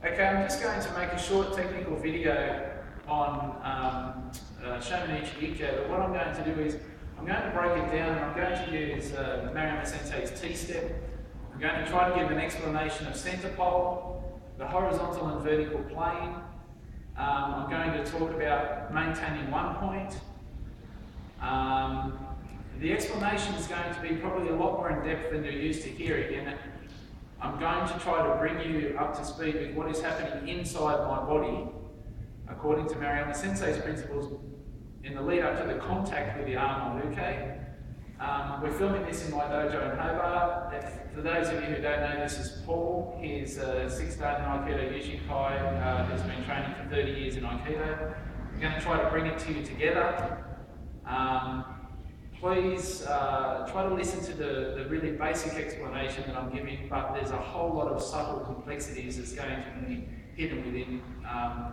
Okay, I'm just going to make a short technical video on Ikkyo, but what I'm going to do is I'm going to break it down. I'm going to use Maruyama Sensei's T-step. I'm going to try to give an explanation of center pole, the horizontal and vertical plane. I'm going to talk about maintaining one point. The explanation is going to be probably a lot more in depth than you're used to hearing, and I'm going to try to bring you up to speed with what is happening inside my body according to Maruyama Sensei's principles in the lead up to the contact with the arm or uke. We're filming this in my dojo in Hobart. For those of you who don't know, this is Paul. He's a 6-star in Aikido Yuishinkai, has been training for 30 years in Aikido. I'm going to try to bring it to you together. Please try to listen to the really basic explanation that I'm giving, but there's a whole lot of subtle complexities that's going to be hidden within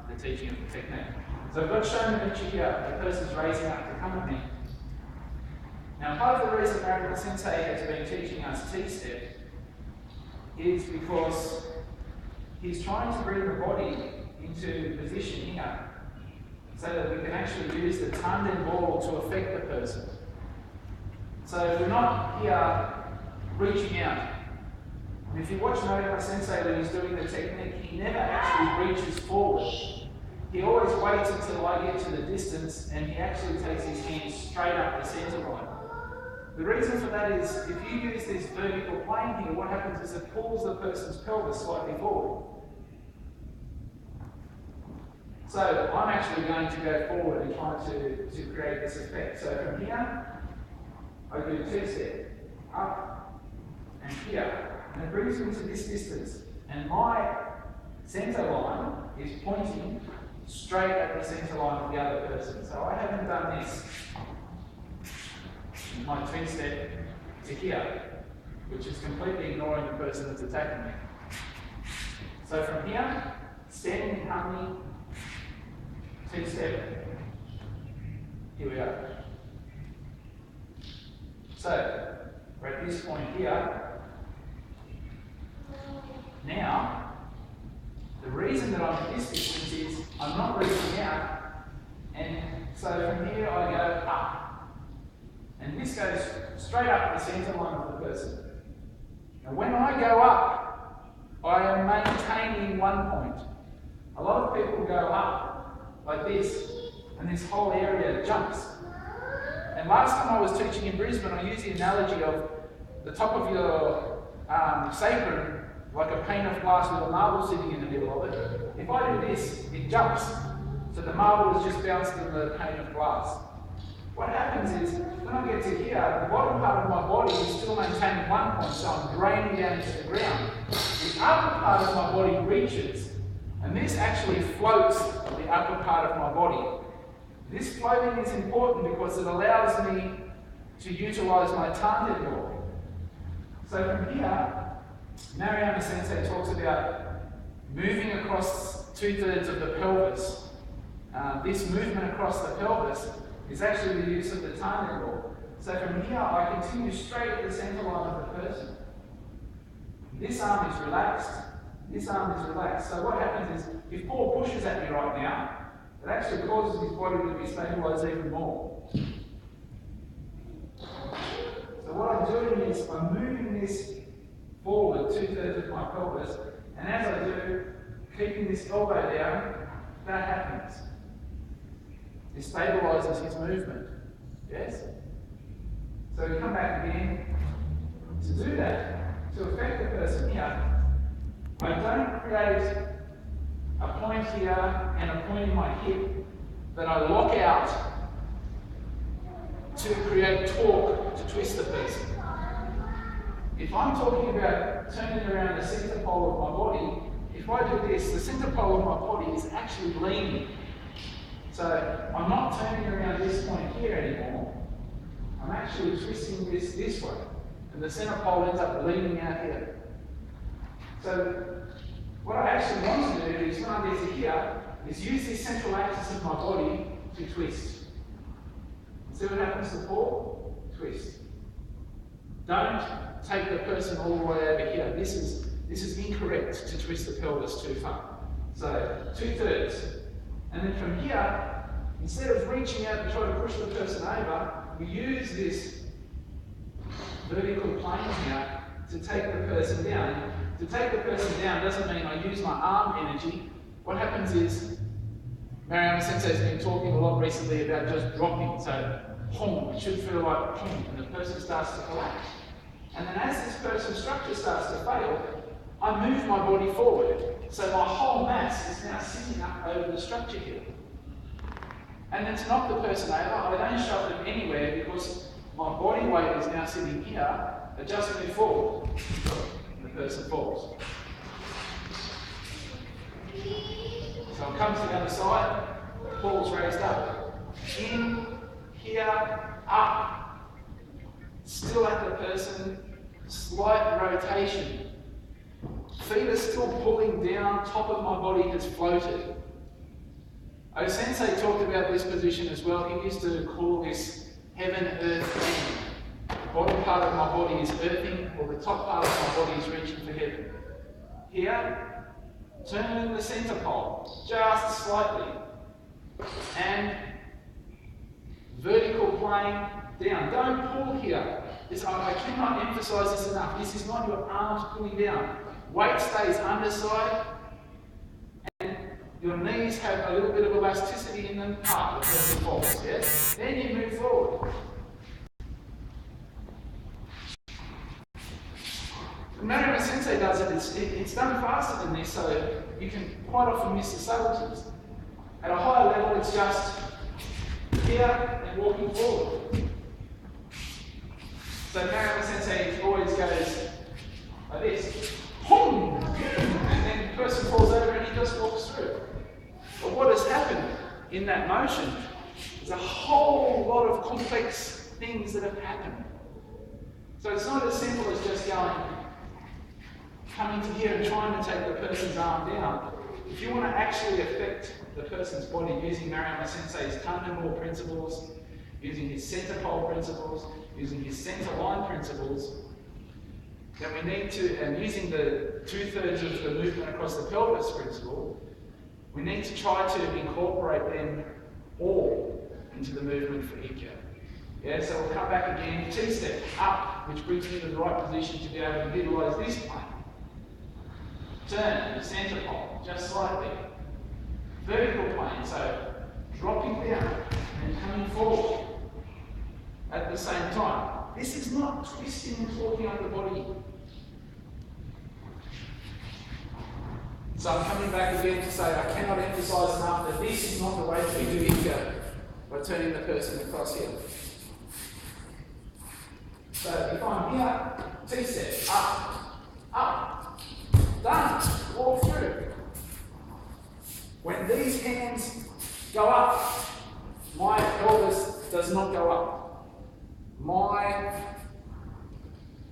the teaching of the technique. So I've got Shonin here, the person's raising up to come at me. Now, part of the reason Maruyama Sensei has been teaching us T-step is because he's trying to bring the body into position here so that we can actually use the Tanden Ball to affect the person. So we're not here reaching out. And if you watch Maruyama Sensei when he's doing the technique, he never actually reaches forward. He always waits until I get to the distance and he actually takes his hands straight up the center line. The reason for that is if you use this vertical plane here, what happens is it pulls the person's pelvis slightly forward. So I'm actually going to go forward and try to create this effect. So from here, I do T-step, up, and here, and it brings me to this distance. And my center line is pointing straight at the center line of the other person. So I haven't done this in my T-step to here, which is completely ignoring the person that's attacking me. So from here, standing in harmony, T-step, here we go. So, we're at this point here. Now, the reason that I'm at this distance is I'm not reaching out, and so from here I go up. And this goes straight up the center line of the person. Now when I go up, I am maintaining one point. A lot of people go up like this, and this whole area jumps. And last time I was teaching in Brisbane, I used the analogy of the top of your sacrum, like a pane of glass with a marble sitting in the middle of it. If I do this, it jumps. So the marble is just bounced in the pane of glass. What happens is, when I get to here, the bottom part of my body is still maintaining one point, so I'm draining down into the ground. The upper part of my body reaches, and this actually floats the upper part of my body. This floating is important because it allows me to utilise my Tanden Ball. So from here, Maruyama Sensei talks about moving across 2/3 of the pelvis. This movement across the pelvis is actually the use of the Tanden Ball. So from here, I continue straight at the centre line of the person. This arm is relaxed. This arm is relaxed. So what happens is, if Paul pushes at me right now, it actually causes his body to be stabilised even more. So what I'm doing is I'm moving this forward 2/3 of my pelvis, and as I do, keeping this elbow down, that happens. It stabilises his movement. Yes? So we come back again. To do that, to affect the person here, I don't create a point here and a point in my hip that I lock out to create torque to twist the person. If I'm talking about turning around the center pole of my body, if I do this, the center pole of my body is actually leaning. So I'm not turning around this point here anymore. I'm actually twisting this way. And the center pole ends up leaning out here. So what I actually want to do is, when I get to here, is use this central axis of my body to twist. See what happens to Paul? Twist. Don't take the person all the way over here. This is incorrect to twist the pelvis too far. So 2/3. And then from here, instead of reaching out and trying to push the person over, we use this vertical plane here to take the person down. To take the person down doesn't mean I use my arm energy. What happens is, Mariama Sensei has been talking a lot recently about just dropping. So, hong, it should feel like hong, and the person starts to collapse. And then as this person's structure starts to fail, I move my body forward. So my whole mass is now sitting up over the structure here. And then to knock the person over, I don't shove them anywhere because my body weight is now sitting here. I just move forward. And the person falls. So it comes to the other side, ball's raised up. In, here, up. Still at the person, slight rotation. Feet are still pulling down, top of my body has floated. Sensei talked about this position as well. He used to call this heaven, earth, land. The bottom part of my body is earthing, or the top part of my body is reaching for heaven. Here, turn the center pole, just slightly. And vertical plane down. Don't pull here. I cannot emphasize this enough. This is not your arms pulling down. Weight stays underside, and your knees have a little bit of elasticity in them. The person falls, yes? Then you move forward. Mariama Sensei does it, it's done faster than this, so you can quite often miss the subtleties. At a higher level, it's just here and walking forward. So Mariama Sensei always goes like this. Boom! And then the person falls over and he just walks through. But what has happened in that motion is a whole lot of complex things that have happened. So it's not as simple as just coming to here and trying to take the person's arm down. If you want to actually affect the person's body using Mariama Sensei's Tanden Ball principles, using his center pole principles, using his center line principles, then we need to, and using the 2/3 of the movement across the pelvis principle, we need to try to incorporate them all into the movement for Ikkyo. Yeah, so we'll come back again, T-step, up, which brings me to the right position to be able to utilize this plane. Turn, the center pole, just slightly. Vertical plane, so dropping down and coming forward at the same time. This is not twisting and talking on the body. So I'm coming back again to say I cannot emphasize enough that this is not the way we do Ikkyo by turning the person across here. So if I'm here, T-step, up, done, walk through. When these hands go up, my pelvis does not go up. My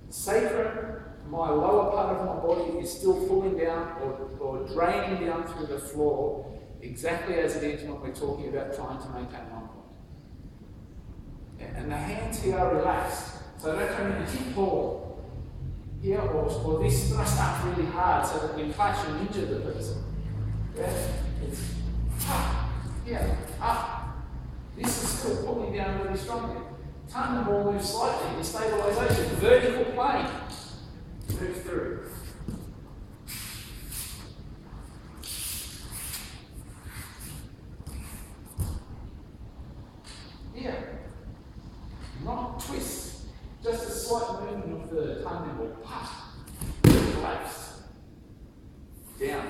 sacrum, my lower part of my body is still pulling down or draining down through the floor exactly as it is when we're talking about trying to maintain 1 point. Yeah, and the hands here are relaxed. So don't come in and hit pull here or this thrust up really hard so that you clash and injure the person. Yeah? It's up, here, up. This is still pulling down really strongly. Tanden Ball moves slightly, the stabilization, vertical plane, move through. Here, not twist, just a slight movement of the Tanden Ball, relax, down.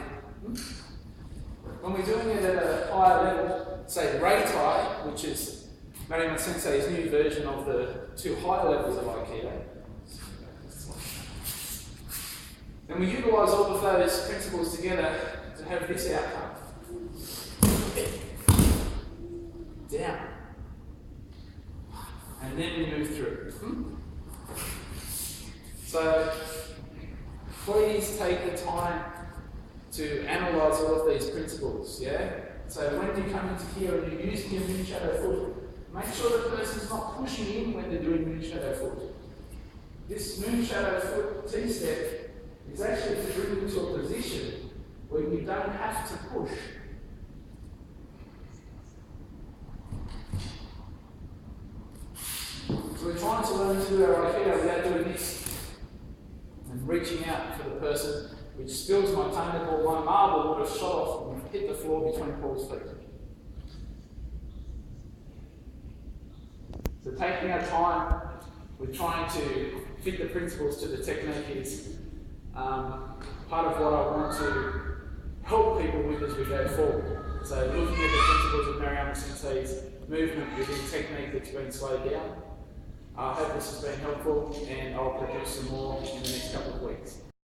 When we're doing it at a higher level, say Reitai, which is Mariama Sensei's new version of the 2 higher levels of Aikido. And we utilise all of those principles together to have this outcome. Down. And then we move through. So, please take the time to analyse all of these principles, yeah? So when you come into here and you're using your moon shadow foot, make sure the person's not pushing in when they're doing moon shadow foot. This moon shadow foot T-step is actually to bring you to a position where you don't have to push. So we're trying to learn to do our Aikido without doing this. And reaching out for the person, which spills my Tanden Ball. My marble would have shot off and hit the floor between Paul's feet. So taking our time with trying to fit the principles to the technique is part of what I want to help people with as we go forward. So looking at the principles of Mariana Sensei's movement within technique that's been slowed down. I hope this has been helpful, and I'll produce some more in the next couple of weeks.